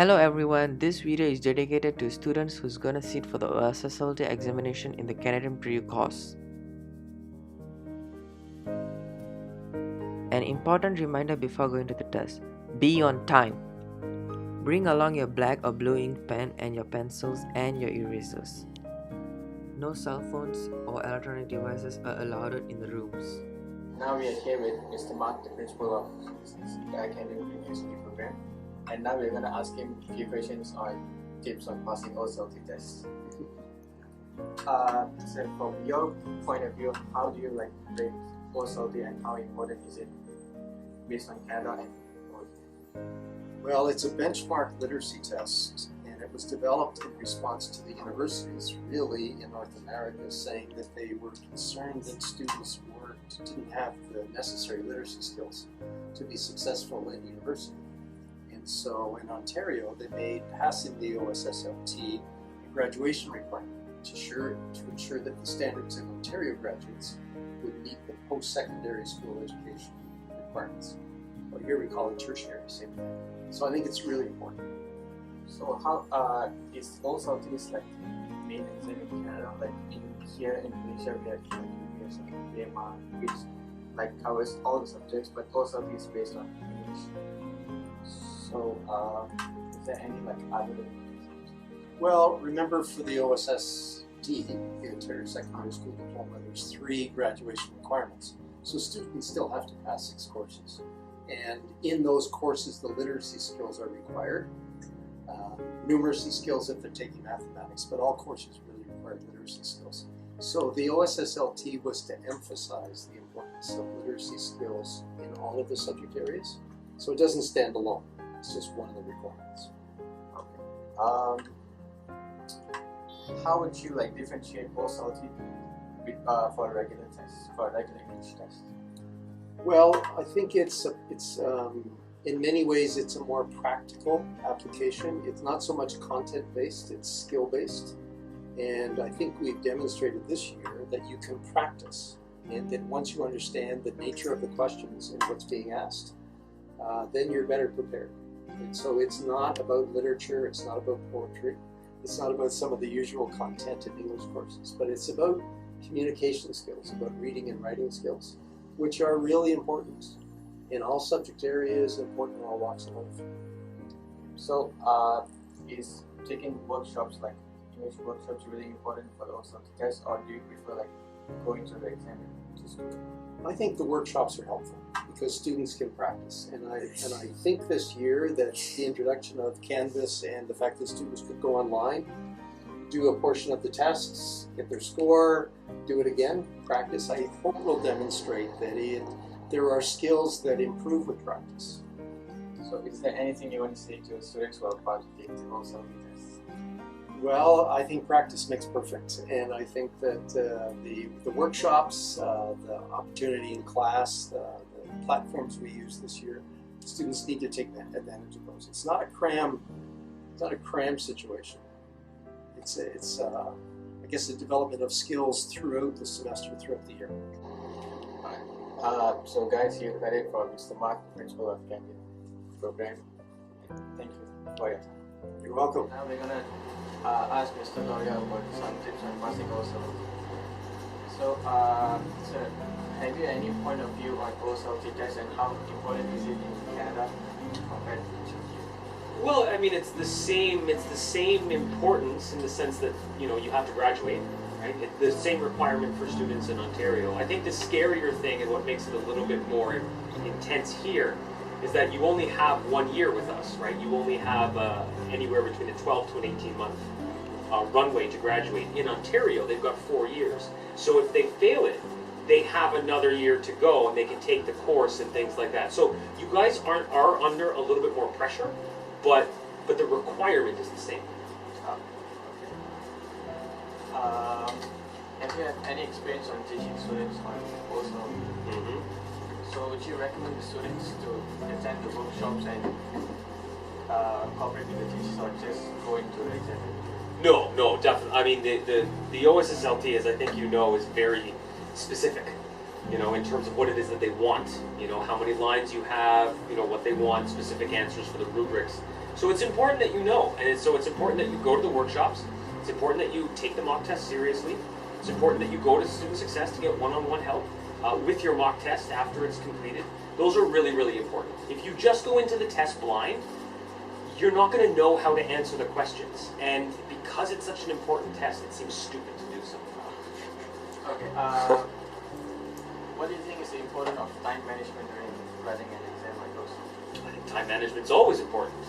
Hello everyone, this video is dedicated to students who's gonna sit for the OSSLT examination in the Canadian Preview course. An important reminder before going to the test: be on time. Bring along your black or blue ink pen and your pencils and your erasers. No cell phones or electronic devices are allowed in the rooms. Now we are here with Mr. Mark, the principal of the Canadian University program, and now we're going to ask him a few questions on tips on passing OSSLT tests. So from your point of view, how do you rate OSSLT and how important is it based on Canada and world? Well, it's a benchmark literacy test, and it was developed in response to the universities really in North America saying that they were concerned that students didn't have the necessary literacy skills to be successful in university. And so in Ontario, they made passing the OSSLT a graduation requirement to ensure that the standards in Ontario graduates would meet the post-secondary school education requirements. Well, here we call it tertiary, same thing. So I think it's really important. So how is OSSLT main exam in Canada? Here in Malaysia, we have UPS and AMR, which covers all the subjects, but OSSLT is based on English. So is there any other? Well, remember for the OSST, the Ontario Secondary School Diploma, there's 3 graduation requirements. So students still have to pass 6 courses. And in those courses, the literacy skills are required. Numeracy skills if they're taking mathematics, but all courses really require literacy skills. So the OSSLT was to emphasize the importance of literacy skills in all of the subject areas. So it doesn't stand alone. It's just one of the requirements. Okay. How would you differentiate OSSLT for a regular test, for a regular English test? Well, I think it's in many ways it's a more practical application. It's not so much content-based, it's skill-based. And I think we've demonstrated this year that you can practice, and that once you understand the nature of the questions and what's being asked, then you're better prepared. And so it's not about literature, it's not about poetry, it's not about some of the usual content in English courses, but it's about communication skills, about reading and writing skills, which are really important in all subject areas, important in all walks of life. So is taking workshops like English workshops really important for the OSSLT test, or do you prefer going to the exam to school? I think the workshops are helpful because students can practice, and I think this year that the introduction of Canvas and the fact that students could go online, do a portion of the tests, get their score, do it again, practice, I hope will demonstrate that there are skills that improve with practice. So is there anything you want to say to students who are part of the OSSLT test? Well, I think practice makes perfect, and I think that the workshops, the opportunity in class, the platforms we use this year, students need to take advantage of those. It's not a cram situation. It's I guess a development of skills throughout the semester, throughout the year. So guys, you heard it from Mr. Mark, principal of Canadian program. Thank you for your time. You're welcome. Now we're gonna ask Mr. Noria about some tips on passing OSSLT. So, sir, have you any point of view on OSSLT test and how important is it in Canada compared to here? Well, I mean, it's the same importance in the sense that, you have to graduate, right? It's the same requirement for students in Ontario. I think the scarier thing and what makes it a little bit more intense here is that you only have 1 year with us, right? You only have anywhere between a 12 to an 18-month runway to graduate. In Ontario, they've got 4 years. So if they fail it, they have another year to go, and they can take the course and things like that. So you guys are under a little bit more pressure, but the requirement is the same. Have you had any experience on teaching students on OSSLT? Mm-hmm. So would you recommend the students to attend the workshops and cooperate with the teachers, or just go into the exam? No, definitely. I mean, the OSSLT, as I think you know, is very specific, in terms of what it is that they want, how many lines you have, what they want, specific answers for the rubrics. So it's important that you know, and so it's important that you go to the workshops. It's important that you take the mock test seriously. It's important that you go to Student Success to get one-on-one help with your mock test after it's completed. Those are really, really important. If you just go into the test blind, you're not going to know how to answer the questions. And because it's such an important test, it seems stupid to do so. Okay. What do you think is the importance of time management during writing an exam like those? I think time management's always important,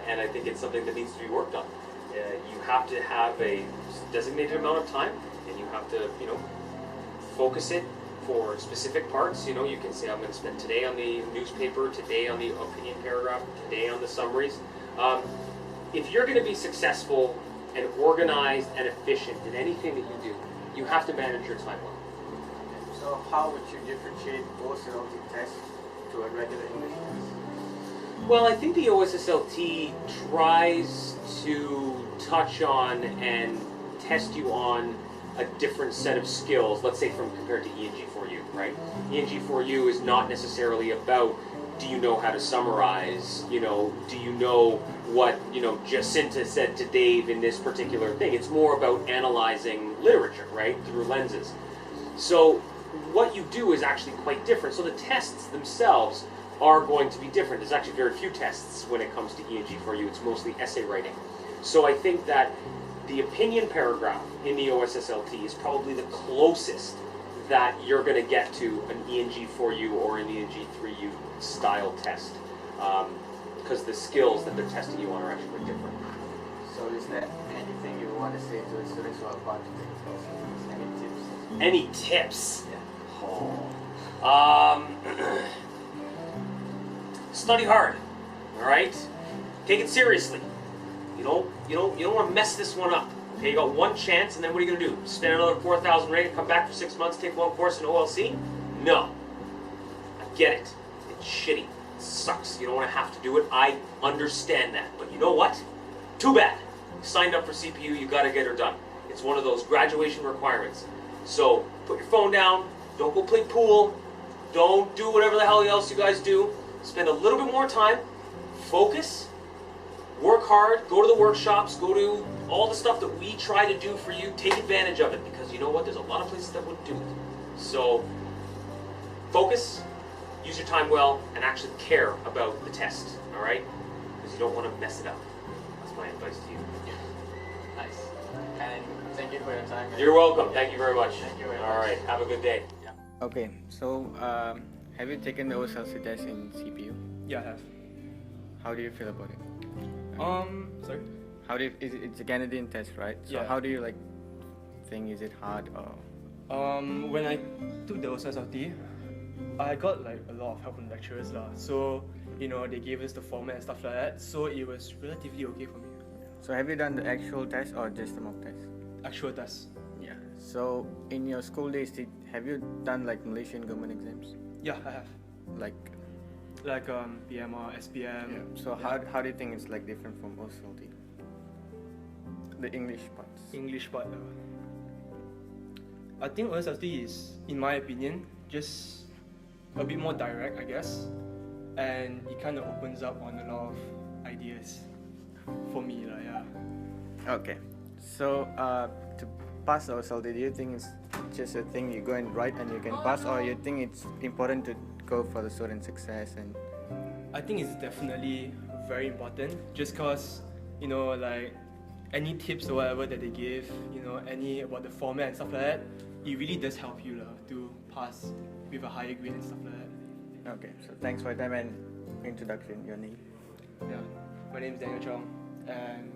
and I think it's something that needs to be worked on. You have to have a designated amount of time, and you have to, focus it for specific parts. You can say, I'm going to spend today on the newspaper, today on the opinion paragraph, today on the summaries. If you're going to be successful and organized and efficient in anything that you do, you have to manage your time well. So how would you differentiate OSSLT test to a regular English test? Well, I think the OSSLT tries to touch on and test you on a different set of skills, let's say compared to ENG4U, right? ENG4U is not necessarily about, do you know how to summarize, do you know what, Jacinta said to Dave in this particular thing. It's more about analyzing literature, right, through lenses. So what you do is actually quite different. So the tests themselves are going to be different. There's actually very few tests when it comes to ENG4U. It's mostly essay writing. So I think that the opinion paragraph in the OSSLT is probably the closest that you're going to get to an ENG4U or an ENG3U style test, because the skills that they're testing you on are actually quite different. So is there anything you want to say to the students who are about to take the course? Any tips? Any tips? Yeah. Study hard, all right? Take it seriously. You don't want to mess this one up. Okay, you got one chance, and then what are you going to do? Spend another 4,000 rand, come back for 6 months, take one course in OLC? No. I get it. It's shitty. It sucks. You don't want to have to do it. I understand that. But you know what? Too bad. You signed up for CPU, you got to get her done. It's one of those graduation requirements. So put your phone down. Don't go play pool. Don't do whatever the hell else you guys do. Spend a little bit more time. Focus. Work hard, go to the workshops, go to all the stuff that we try to do for you. Take advantage of it, because you know what? There's a lot of places that wouldn't do it. So focus, use your time well, and actually care about the test, all right? Because you don't want to mess it up. That's my advice to you. Nice. And thank you for your time. You're welcome. Thank you very much. Thank you very much. All right. Have a good day. Yeah. Okay, so have you taken the OSSLT test in CPU? Yeah, I have. How do you feel about it? Sorry? It's a Canadian test, right? So Yeah. how do you think, is it hard or? When I took the OSSLT, I got a lot of help from lecturers lah. So they gave us the format and stuff like that. So it was relatively okay for me. So have you done the actual test or just the mock test? Actual tests. Yeah. So in your school days, have you done Malaysian government exams? Yeah, I have. Like PMR, SPM. Yeah. So how do you think it's different from OSSLT? The English parts. English part. I think OSSLT is, in my opinion, just a bit more direct, I guess, and it kind of opens up on a lot of ideas for me, yeah. Okay. So to pass the OSSLT, do you think it's just a thing you go and write and you can pass, or you think it's important to go for the student success? And I think it's definitely very important, just cause any tips or whatever that they give, any about the format and stuff like that, it really does help you to pass with a higher grade and stuff like that. okay, so thanks for your time and introduction. Your name? Yeah, my name is Daniel Chong, and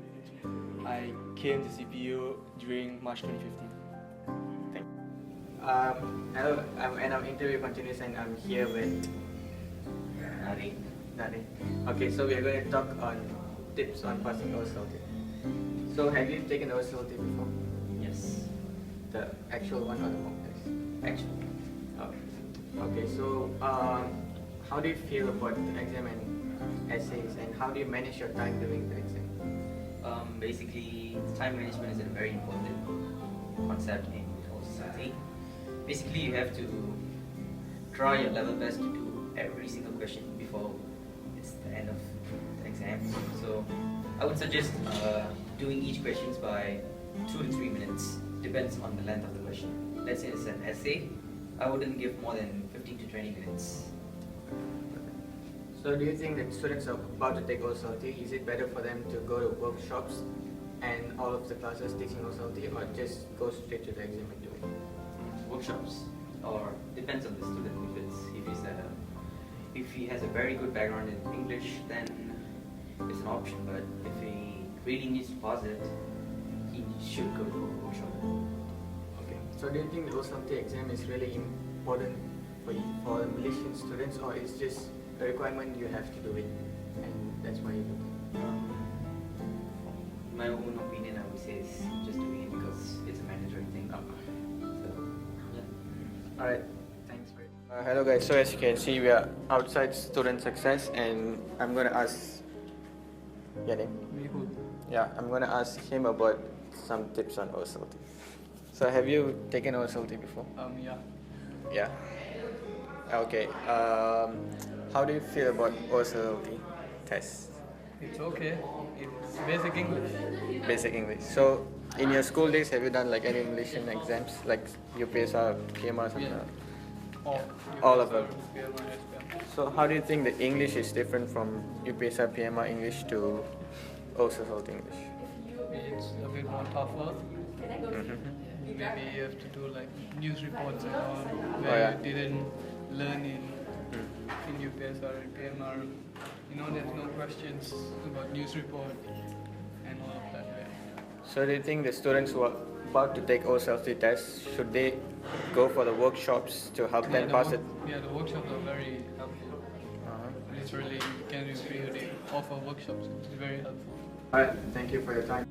I came to CPU during March 2015. Hello, and our interview continues, and I'm here with Nari. Okay, so we are going to talk on tips on passing OSSLT. So have you taken the OSSLT before? Yes, The actual one or the mock test? actually. Okay, so how do you feel about the exam and essays, and how do you manage your time during the exam? Basically, time management is a very important concept in OSSLT. Basically, you have to try your level best to do every single question before it's the end of the exam. So I would suggest doing each questions by 2 to 3 minutes. Depends on the length of the question. Let's say it's an essay. I wouldn't give more than 15 to 20 minutes. So do you think that students are about to take OSSLT, is it better for them to go to workshops and all of the classes teaching OSSLT, or just go straight to the exam and do it? Workshops, or depends on the student. If he has a very good background in English, then it's an option. But if he really needs to pass it, he should go to a workshop. Okay. So do you think the OSSLT exam is really important for the Malaysian students, or it's just a requirement you have to do it, and that's why you do it? In my own opinion, I would say it's just doing it because it's a mandatory thing. So, yeah. Alright, thanks for it. Hello guys, so as you can see we are outside Student Success and I'm going to ask I'm going to ask him about some tips on OSSLT. So have you taken OSSLT before? Yeah. Yeah. Okay. How do you feel about OSSLT test? It's okay. It's basic English. Basic English. So in your school days, have you done like any Malaysian exams like UPSR, PMR, something like that? All of them. So how do you think the English is different from UPSR, PMR English to OSSLT English? It's a bit more tougher. Maybe you have to do like news reports and all where you didn't learn in UPSR and PMR. You know, there's no questions about news report and all of that. So do you think the students who are about to take OSSLT tests, should they go for the workshops to help them pass it? Yeah, the workshops are very helpful. Literally, you can really offer workshops. It's very helpful. Alright, thank you for your time.